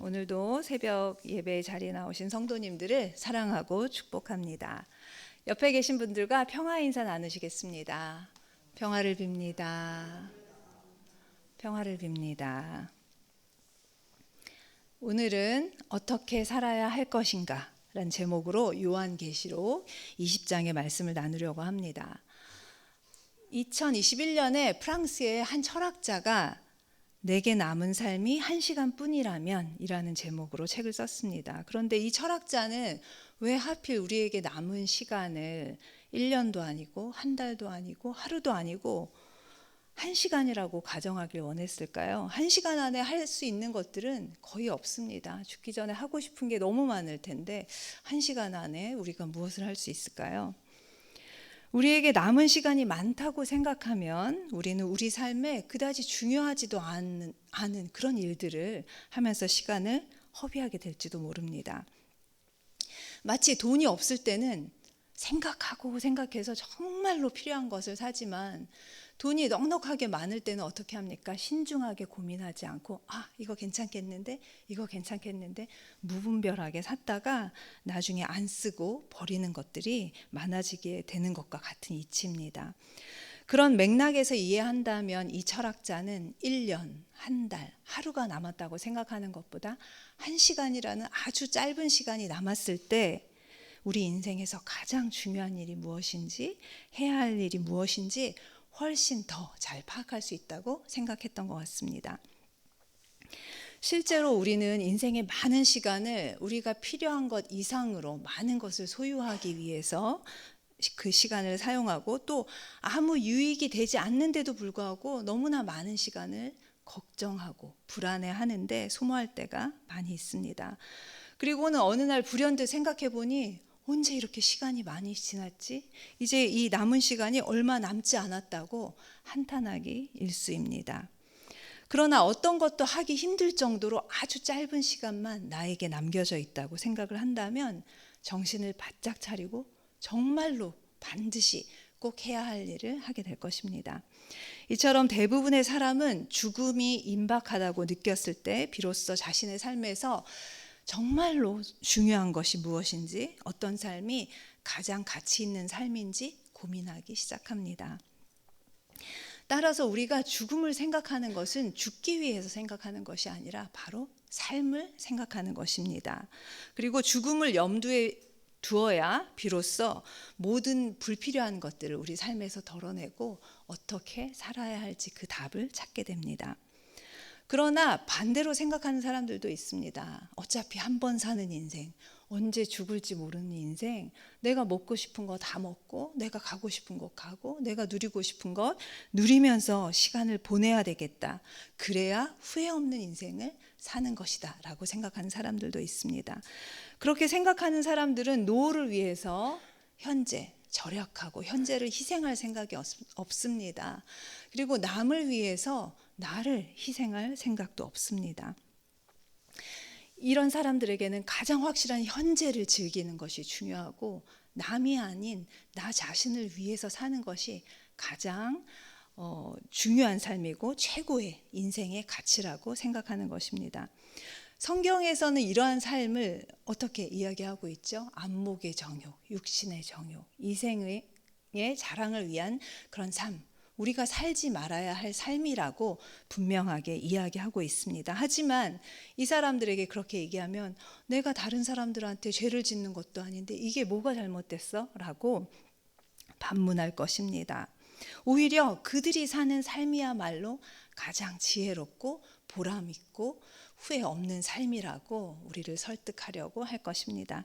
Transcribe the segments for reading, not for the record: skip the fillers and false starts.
오늘도 새벽 예배 자리에 나오신 성도님들을 사랑하고 축복합니다. 옆에 계신 분들과 평화 인사 나누시겠습니다. 평화를 빕니다. 평화를 빕니다. 오늘은 어떻게 살아야 할 것인가 라는 제목으로 요한계시록 20장의 말씀을 나누려고 합니다. 2021년에 프랑스의 한 철학자가 내게 남은 삶이 1시간뿐이라면 이라는 제목으로 책을 썼습니다. 그런데 이 철학자는 왜 하필 우리에게 남은 시간을 1년도 아니고 한 달도 아니고 하루도 아니고 1시간이라고 가정하길 원했을까요? 1시간 안에 할 수 있는 것들은 거의 없습니다. 죽기 전에 하고 싶은 게 너무 많을 텐데 1시간 안에 우리가 무엇을 할 수 있을까요? 우리에게 남은 시간이 많다고 생각하면 우리는 우리 삶에 그다지 중요하지도 않은 그런 일들을 하면서 시간을 허비하게 될지도 모릅니다. 마치 돈이 없을 때는 생각해서 정말로 필요한 것을 사지만 돈이 넉넉하게 많을 때는 어떻게 합니까? 신중하게 고민하지 않고 이거 괜찮겠는데 무분별하게 샀다가 나중에 안 쓰고 버리는 것들이 많아지게 되는 것과 같은 이치입니다. 그런 맥락에서 이해한다면 이 철학자는 1년, 한 달, 하루가 남았다고 생각하는 것보다 1시간이라는 아주 짧은 시간이 남았을 때 우리 인생에서 가장 중요한 일이 무엇인지, 해야 할 일이 무엇인지 훨씬 더 잘 파악할 수 있다고 생각했던 것 같습니다. 실제로 우리는 인생의 많은 시간을 우리가 필요한 것 이상으로 많은 것을 소유하기 위해서 그 시간을 사용하고 또 아무 유익이 되지 않는데도 불구하고 너무나 많은 시간을 걱정하고 불안해하는데 소모할 때가 많이 있습니다. 그리고는 어느 날 불현듯 생각해 보니 언제 이렇게 시간이 많이 지났지? 이제 이 남은 시간이 얼마 남지 않았다고 한탄하기 일쑤입니다. 그러나 어떤 것도 하기 힘들 정도로 아주 짧은 시간만 나에게 남겨져 있다고 생각을 한다면 정신을 바짝 차리고 정말로 반드시 꼭 해야 할 일을 하게 될 것입니다. 이처럼 대부분의 사람은 죽음이 임박하다고 느꼈을 때 비로소 자신의 삶에서 정말로 중요한 것이 무엇인지, 어떤 삶이 가장 가치 있는 삶인지 고민하기 시작합니다. 따라서 우리가 죽음을 생각하는 것은 죽기 위해서 생각하는 것이 아니라 바로 삶을 생각하는 것입니다. 그리고 죽음을 염두에 두어야 비로소 모든 불필요한 것들을 우리 삶에서 덜어내고 어떻게 살아야 할지 그 답을 찾게 됩니다. 그러나 반대로 생각하는 사람들도 있습니다. 어차피 한 번 사는 인생, 언제 죽을지 모르는 인생, 내가 먹고 싶은 거 다 먹고 내가 가고 싶은 곳 가고 내가 누리고 싶은 것 누리면서 시간을 보내야 되겠다. 그래야 후회 없는 인생을 사는 것이다 라고 생각하는 사람들도 있습니다. 그렇게 생각하는 사람들은 노후를 위해서 현재 절약하고 현재를 희생할 생각이 없습니다. 그리고 남을 위해서 나를 희생할 생각도 없습니다. 이런 사람들에게는 가장 확실한 현재를 즐기는 것이 중요하고 남이 아닌 나 자신을 위해서 사는 것이 가장 중요한 삶이고 최고의 인생의 가치라고 생각하는 것입니다. 성경에서는 이러한 삶을 어떻게 이야기하고 있죠? 안목의 정욕, 육신의 정욕, 이생의 자랑을 위한 그런 삶, 우리가 살지 말아야 할 삶이라고 분명하게 이야기하고 있습니다. 하지만 이 사람들에게 그렇게 얘기하면 내가 다른 사람들한테 죄를 짓는 것도 아닌데 이게 뭐가 잘못됐어? 라고 반문할 것입니다. 오히려 그들이 사는 삶이야말로 가장 지혜롭고 보람 있고 후회 없는 삶이라고 우리를 설득하려고 할 것입니다.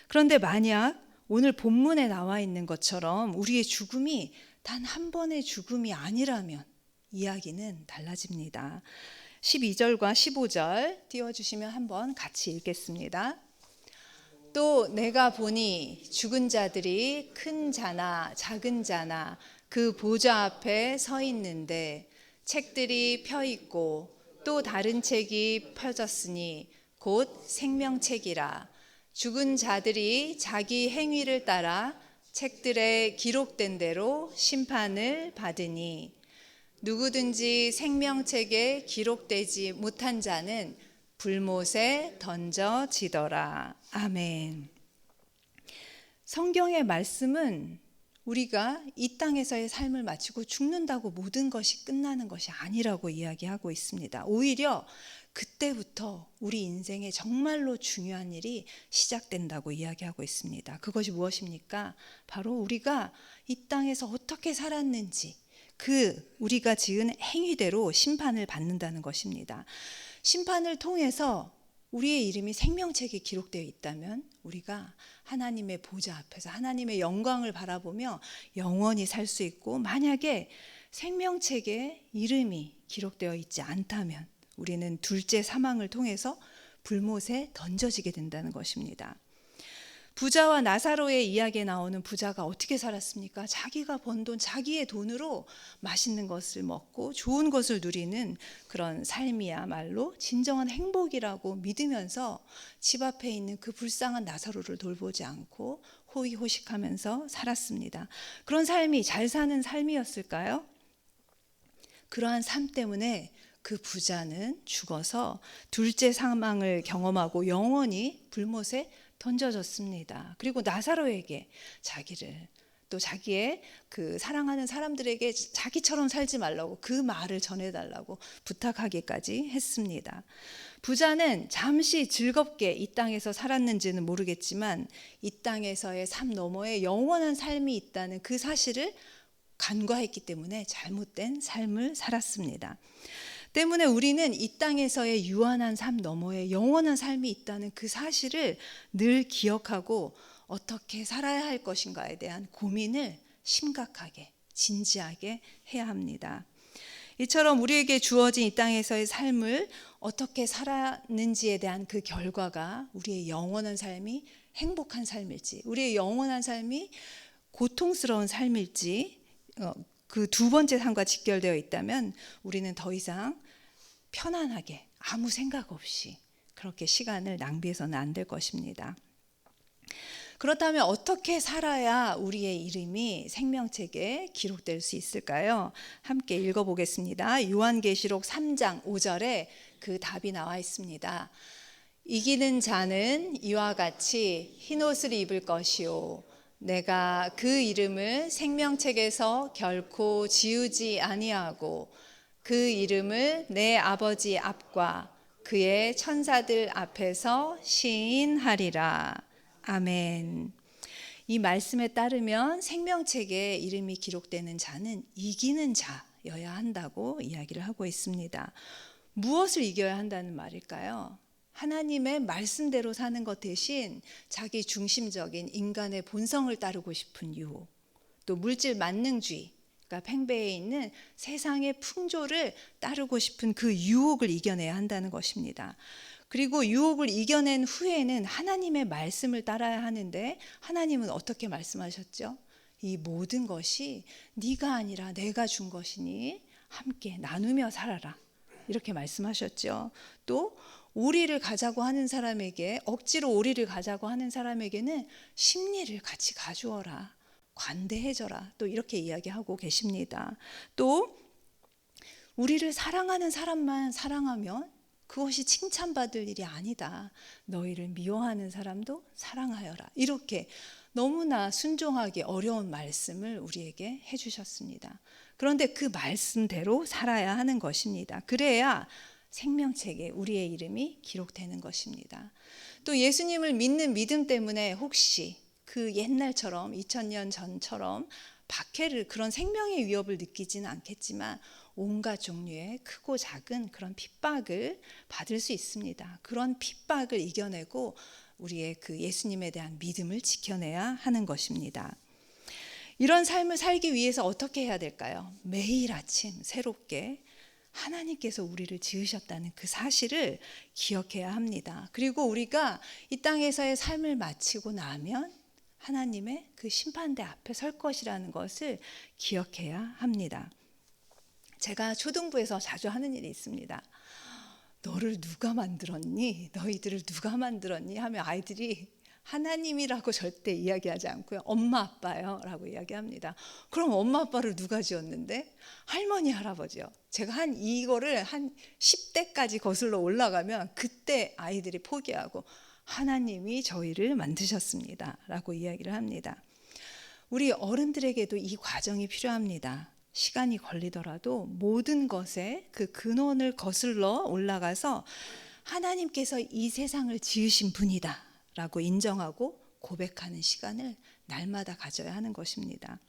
그런데 만약 오늘 본문에 나와 있는 것처럼 우리의 죽음이 단 한 번의 죽음이 아니라면 이야기는 달라집니다. 12절과 15절 띄워주시면 한번 같이 읽겠습니다. 또 내가 보니 죽은 자들이 큰 자나 작은 자나 그 보좌 앞에 서 있는데 책들이 펴 있고 또 다른 책이 펴졌으니 곧 생명책이라. 죽은 자들이 자기 행위를 따라 책들에 기록된 대로 심판을 받으니 누구든지 생명책에 기록되지 못한 자는 불못에 던져지더라. 아멘. 성경의 말씀은 우리가 이 땅에서의 삶을 마치고 죽는다고 모든 것이 끝나는 것이 아니라고 이야기하고 있습니다. 오히려 그때부터 우리 인생에 정말로 중요한 일이 시작된다고 이야기하고 있습니다. 그것이 무엇입니까? 바로 우리가 이 땅에서 어떻게 살았는지, 우리가 지은 행위대로 심판을 받는다는 것입니다. 심판을 통해서 우리의 이름이 생명책에 기록되어 있다면 우리가 하나님의 보좌 앞에서 하나님의 영광을 바라보며 영원히 살 수 있고, 만약에 생명책에 이름이 기록되어 있지 않다면 우리는 둘째 사망을 통해서 불못에 던져지게 된다는 것입니다. 부자와 나사로의 이야기에 나오는 부자가 어떻게 살았습니까? 자기가 번 돈, 자기의 돈으로 맛있는 것을 먹고 좋은 것을 누리는 그런 삶이야말로 진정한 행복이라고 믿으면서 집 앞에 있는 그 불쌍한 나사로를 돌보지 않고 호의호식하면서 살았습니다. 그런 삶이 잘 사는 삶이었을까요? 그러한 삶 때문에 그 부자는 죽어서 둘째 사망을 경험하고 영원히 불못에 던져졌습니다. 그리고 나사로에게 자기를, 또 자기의 그 사랑하는 사람들에게 자기처럼 살지 말라고 그 말을 전해달라고 부탁하기까지 했습니다. 부자는 잠시 즐겁게 이 땅에서 살았는지는 모르겠지만 이 땅에서의 삶 너머에 영원한 삶이 있다는 그 사실을 간과했기 때문에 잘못된 삶을 살았습니다. 때문에 우리는 이 땅에서의 유한한 삶 너머에 영원한 삶이 있다는 그 사실을 늘 기억하고 어떻게 살아야 할 것인가에 대한 고민을 심각하게, 진지하게 해야 합니다. 이처럼 우리에게 주어진 이 땅에서의 삶을 어떻게 살았는지에 대한 그 결과가 우리의 영원한 삶이 행복한 삶일지, 우리의 영원한 삶이 고통스러운 삶일지, 그 두 번째 삶과 직결되어 있다면 우리는 더 이상 편안하게 아무 생각 없이 그렇게 시간을 낭비해서는 안 될 것입니다. 그렇다면 어떻게 살아야 우리의 이름이 생명책에 기록될 수 있을까요? 함께 읽어보겠습니다. 요한계시록 3장 5절에 그 답이 나와 있습니다. 이기는 자는 이와 같이 흰옷을 입을 것이요 내가 그 이름을 생명책에서 결코 지우지 아니하고 그 이름을 내 아버지 앞과 그의 천사들 앞에서 시인하리라. 아멘. 이 말씀에 따르면 생명책에 이름이 기록되는 자는 이기는 자여야 한다고 이야기를 하고 있습니다. 무엇을 이겨야 한다는 말일까요? 하나님의 말씀대로 사는 것 대신 자기 중심적인 인간의 본성을 따르고 싶은 유혹, 또 물질 만능주의, 그러니까 팽배해 있는 세상의 풍조를 따르고 싶은 그 유혹을 이겨내야 한다는 것입니다. 그리고 유혹을 이겨낸 후에는 하나님의 말씀을 따라야 하는데, 하나님은 어떻게 말씀하셨죠? 이 모든 것이 네가 아니라 내가 준 것이니 함께 나누며 살아라, 이렇게 말씀하셨죠. 또 오리를 가자고 하는 사람에게, 억지로 오리를 가자고 하는 사람에게는 심리를 같이 가주어라, 관대해져라, 또 이렇게 이야기하고 계십니다. 또 우리를 사랑하는 사람만 사랑하면 그것이 칭찬받을 일이 아니다. 너희를 미워하는 사람도 사랑하여라. 이렇게 너무나 순종하기 어려운 말씀을 우리에게 해주셨습니다. 그런데 그 말씀대로 살아야 하는 것입니다. 그래야 생명책에 우리의 이름이 기록되는 것입니다. 또 예수님을 믿는 믿음 때문에 혹시 그 옛날처럼 2000년 전처럼 박해를, 그런 생명의 위협을 느끼지는 않겠지만 온갖 종류의 크고 작은 그런 핍박을 받을 수 있습니다. 그런 핍박을 이겨내고 우리의 그 예수님에 대한 믿음을 지켜내야 하는 것입니다. 이런 삶을 살기 위해서 어떻게 해야 될까요? 매일 아침 새롭게 하나님께서 우리를 지으셨다는 그 사실을 기억해야 합니다. 그리고 우리가 이 땅에서의 삶을 마치고 나면 하나님의 그 심판대 앞에 설 것이라는 것을 기억해야 합니다. 제가 초등부에서 자주 하는 일이 있습니다. 너를 누가 만들었니? 너희들을 누가 만들었니? 하면 아이들이 하나님이라고 절대 이야기하지 않고요. 엄마 아빠요 라고 이야기합니다. 그럼 엄마 아빠를 누가 지었는데? 할머니 할아버지요. 제가 이거를 한 10대까지 거슬러 올라가면 그때 아이들이 포기하고 하나님이 저희를 만드셨습니다 라고 이야기를 합니다. 우리 어른들에게도 이 과정이 필요합니다. 시간이 걸리더라도 모든 것에 그 근원을 거슬러 올라가서 하나님께서 이 세상을 지으신 분이다 라고 인정하고 고백하는 시간을 날마다 가져야 하는 것입니다.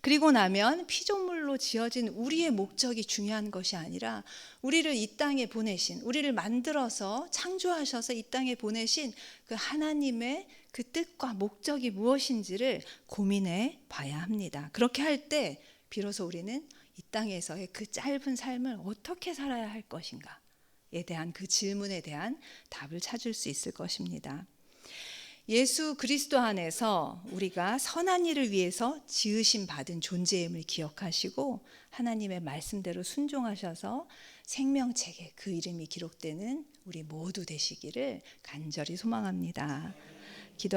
그리고 나면 피조물로 지어진 우리의 목적이 중요한 것이 아니라 우리를 이 땅에 보내신, 우리를 만들어서 창조하셔서 이 땅에 보내신 그 하나님의 그 뜻과 목적이 무엇인지를 고민해 봐야 합니다. 그렇게 할 때 비로소 우리는 이 땅에서의 그 짧은 삶을 어떻게 살아야 할 것인가에 대한 그 질문에 대한 답을 찾을 수 있을 것입니다. 예수 그리스도 안에서 우리가 선한 일을 위해서 지으심 받은 존재임을 기억하시고 하나님의 말씀대로 순종하셔서 생명책에 그 이름이 기록되는 우리 모두 되시기를 간절히 소망합니다. 기도